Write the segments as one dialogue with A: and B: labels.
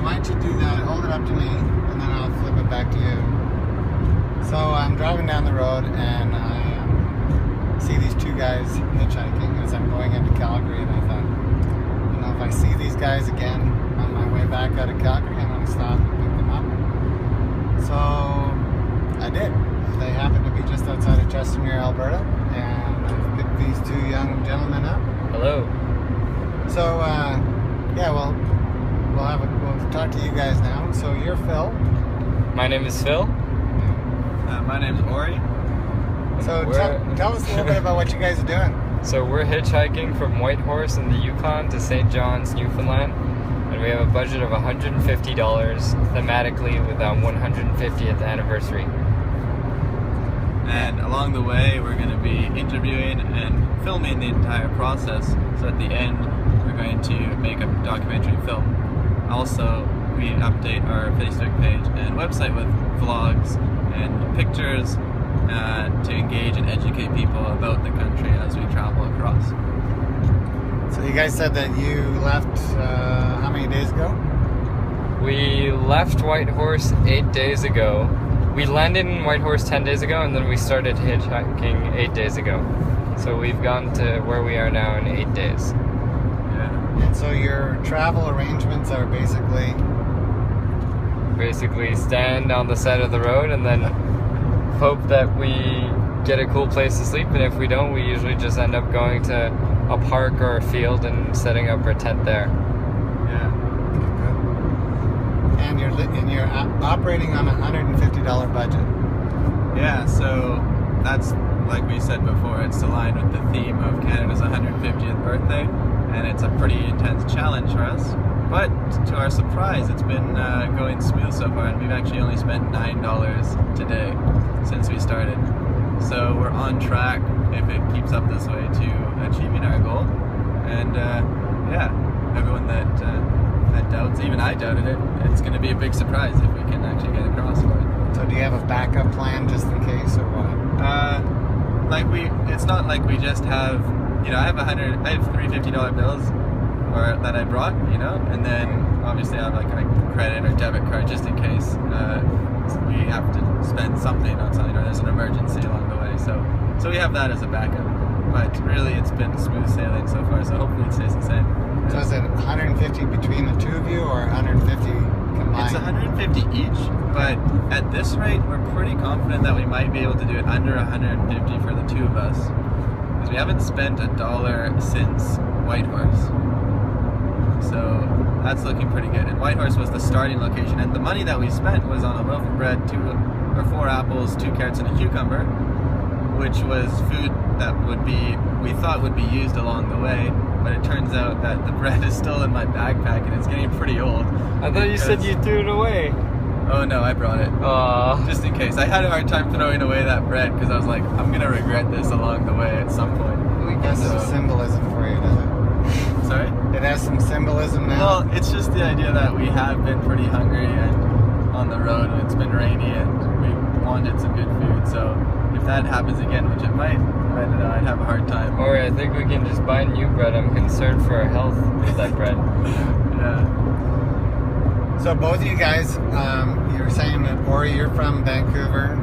A: why don't you do that? Hold it up to me, and then I'll flip it back to you. So I'm driving down the road, and I see these two guys hitchhiking as I'm going into Calgary, and I thought, you know, if I see these guys again on my way back out of Calgary, I'm going to stop and pick them up. So I did. They happened to be just outside of Chestermere, Alberta, and I picked these two young gentlemen up.
B: Hello.
A: So, yeah, well, we'll talk to you guys now. So you're Phil.
B: My name is Phil.
C: My name's Ori.
A: So tell us a little bit about what you guys are doing.
B: So we're hitchhiking from Whitehorse in the Yukon to St. John's, Newfoundland, and we have a budget of $150 thematically with our 150th anniversary.
C: And along the way, we're going to be interviewing and filming the entire process. So at the end, we're going to make a documentary film. Also, we update our Facebook page and website with vlogs and pictures to engage and educate people about the country as we travel across.
A: So you guys said that you left how many days ago?
B: We left Whitehorse 8 days ago. We landed in Whitehorse 10 days ago, and then we started hitchhiking 8 days ago. So we've gone to where we are now in 8 days.
C: Yeah.
A: And so your travel arrangements are basically
B: Stand on the side of the road and then hope that we get a cool place to sleep, and if we don't, we usually just end up going to a park or a field and setting up our tent there.
C: Yeah.
A: and you're operating on a $150 budget.
C: Yeah, so that's, like we said before, it's aligned with the theme of Canada's 150th birthday, and it's a pretty intense challenge for us. But to our surprise, it's been going smooth so far, and we've actually only spent $9 today since we started. So we're on track, if it keeps up this way, to achieving our goal. And yeah, everyone that doubts, even I doubted it, it's going to be a big surprise if we can actually get across for it.
A: So do you have a backup plan just in case, or what?
C: It's not like we just have, I have three $50 bills that I brought, and then obviously I have like a credit or debit card just in case we have to spend something on something, or there's an emergency along the way. So we have that as a backup. But really, it's been smooth sailing so far. So hopefully it stays the same.
A: So is it 150 between the two of you, or 150 combined?
C: It's 150 each, but at this rate, we're pretty confident that we might be able to do it under 150 for the two of us, because we haven't spent $1 since Whitehorse. So that's looking pretty good. And Whitehorse was the starting location, and the money that we spent was on a loaf of bread, 4 apples, 2 carrots, and a cucumber, which was food that we thought would be used along the way. But it turns out that the bread is still in my backpack, and it's getting pretty old.
B: I thought you said you threw it away.
C: Oh no, I brought it.
B: Aww.
C: Just in case. I had a hard time throwing away that bread because I was like, I'm gonna regret this along the way at some point.
A: It has some symbolism for you, does it?
C: Sorry?
A: It has some symbolism now?
C: Well, it's just the idea that we have been pretty hungry and on the road, and it's been rainy, and we wanted some good food. So if that happens again, which it might, I don't know, I'd have a hard time.
B: Or I think we can just buy new bread. I'm concerned for our health with that bread.
C: Yeah.
A: So both of you guys, you were saying that Ori, you're from Vancouver.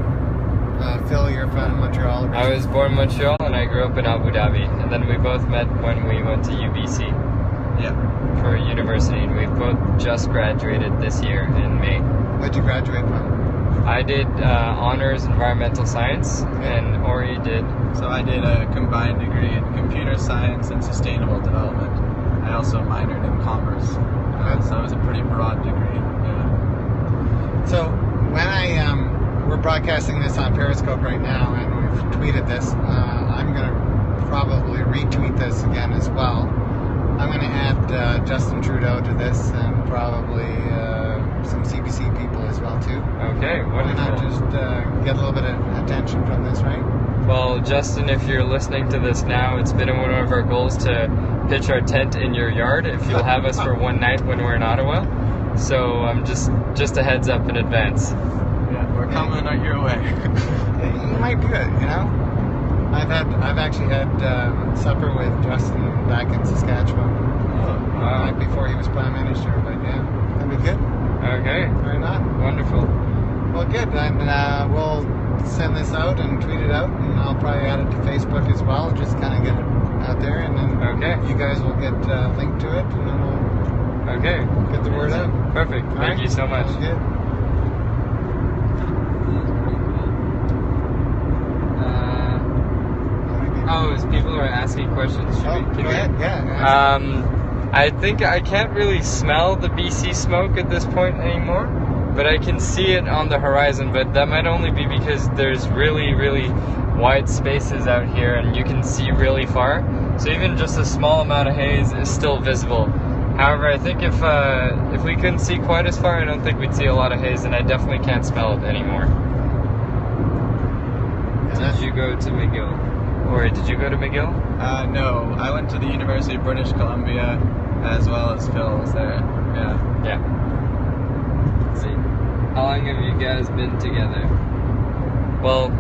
A: Phil, you're from Montreal.
B: I was born in Montreal and I grew up in Abu Dhabi. And then we both met when we went to UBC.
C: Yeah.
B: For university. And we've both just graduated this year in May.
A: What'd you graduate from?
B: I did honors environmental science, and Ori did.
C: So I did a combined degree in computer science and sustainable development. I also minored in commerce. So it was a pretty broad degree. Yeah.
A: So when we're broadcasting this on Periscope right now, and we've tweeted this, I'm going to probably retweet this again as well. I'm going to add Justin Trudeau to this, and probably some CBC people as well too.
B: Okay, wonderful.
A: Why not just get a little bit of attention from this, right?
B: Well, Justin, if you're listening to this now, it's been one of our goals to pitch our tent in your yard if you'll have us for one night when we're in Ottawa. So I'm just a heads up in advance.
C: Yeah, we're coming on your way.
A: You might do it, I've actually had supper with Justin back in Saskatchewan.
C: Oh,
A: Right before he was Prime Minister, but yeah, that'd be good.
B: Wonderful.
A: Well, good. And we'll send this out and tweet it out, and I'll probably add it to Facebook as well. Just kind of get it out there, and then you guys will get a link to it, and then we'll get the word out.
B: Perfect. Thank you so much.
A: Sounds good.
B: As people are asking questions,
A: Go ahead. Yeah.
B: I think I can't really smell the BC smoke at this point anymore, but I can see it on the horizon. But that might only be because there's really, really wide spaces out here, and you can see really far. So even just a small amount of haze is still visible. However, I think if we couldn't see quite as far, I don't think we'd see a lot of haze, and I definitely can't smell it anymore. Did you go to McGill? Or did you go to McGill?
C: No, I went to the University of British Columbia as well as Phil was there.
B: Yeah. Let's see. How long have you guys been together? Well,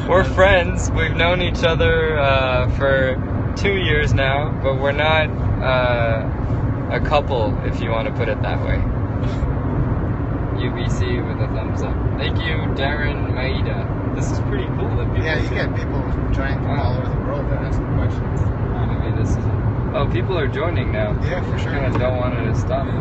B: we're friends. We've known each other for 2 years now, but we're not a couple, if you want to put it that way. UBC with a thumbs up. Thank you, Darren Maida. This is pretty cool that people.
A: Yeah, you get people joining from all over the world that ask questions.
B: Maybe this is. Oh, people are joining now.
A: Yeah, for sure.
B: I don't want it to stop. I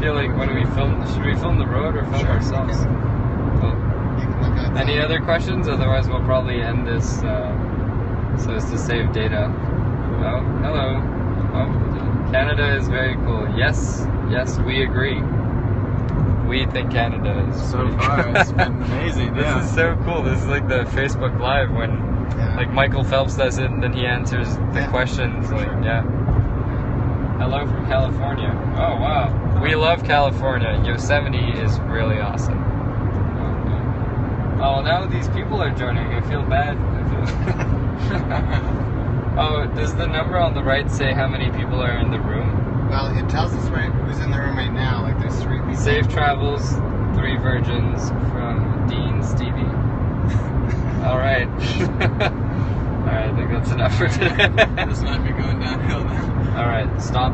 B: feel like when we film, should we film the road or film ourselves?
A: You can look at
B: Any other questions? Otherwise, we'll probably end this so as to save data. Oh, hello. Oh, Canada is very cool. Yes, we agree. We think Canada is
C: So far, it's been amazing.
B: This is so cool. This is like the Facebook Live when like Michael Phelps does it and then he answers the questions. Hello from California. Oh wow. We love California. Yosemite is really awesome. Oh, now these people are joining. I feel bad. Oh, does the number on the right say how many people are in the room?
A: Well, it tells us who's in the room right now. Like there's 3 people.
B: Safe travels, 3 virgins from Dean Stevie. All right. All right, I think that's enough for today.
C: This might be going downhill now.
B: All right, stop.